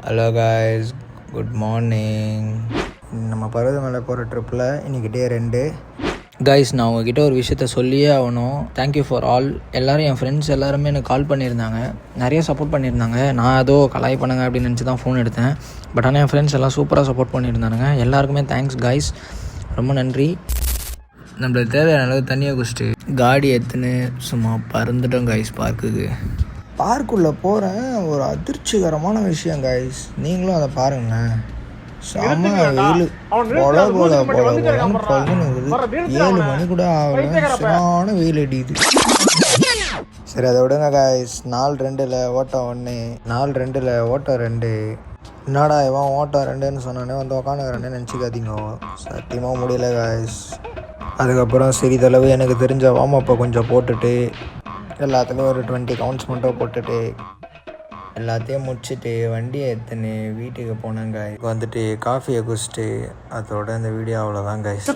Hello guys, good morning. நம்ம பருவதமலை போகிற ட்ரிப்பில் இன்றைக்கி டே 2. காய்ஸ், நான் உங்ககிட்ட ஒரு விஷயத்த சொல்லியே ஆகணும். Thank you for all. எல்லோரும் என் ஃப்ரெண்ட்ஸ் எல்லாருமே எனக்கு கால் பண்ணியிருந்தாங்க, நிறைய சப்போர்ட் பண்ணியிருந்தாங்க. நான் ஏதோ கலாய் பண்ணுங்க அப்படின்னு நினச்சி தான் ஃபோன் எடுத்தேன். பட் ஆனால் என் ஃப்ரெண்ட்ஸ் எல்லாம் சூப்பராக சப்போர்ட் பண்ணியிருந்தானுங்க. எல்லாருக்குமே தேங்க்ஸ் காய்ஸ், ரொம்ப நன்றி. நம்மளுக்கு தேவையான அளவு தண்ணியை குடிச்சிட்டு காடி எடுத்துன்னு சும்மா பறந்துட்டோம் காய்ஸ் பார்க்குக்கு. பார்க்குள்ளே போகிறேன், ஒரு அதிர்ச்சிகரமான விஷயம் காய்ஸ், நீங்களும் அதை பாருங்களேன். செம வெயில், போல போலன்னு 7 மணி கூட ஆகல, சரியான வெயில் அடிக்குது. சரி, அதை விடுங்க காய்ஸ். 4-2 ஓட்டம் 1, 4-2 ஓட்டம் 2. என்னடா இவன் ஓட்டம் 2ன்னு சொன்னானே வந்து உக்காந்துக்கிறேன்னு நினச்சிக்காதீங்க, சத்தியமாக முடியல காய்ஸ். அதுக்கப்புறம் சிறிதளவு எனக்கு தெரிஞ்ச வார்மப்பை கொஞ்சம் போட்டுட்டு, எல்லாத்துலேயும் ஒரு 20 கவுண்ட்ஸ் மட்டும் போட்டுட்டு எல்லாத்தையும் முடிச்சுட்டு வண்டியை எடுத்துன்னு வீட்டுக்கு போனேன் காய். வந்துட்டு காஃபியை குடிச்சிட்டு அதோட இந்த வீடியோ அவ்வளோதான் காய்ஸ்.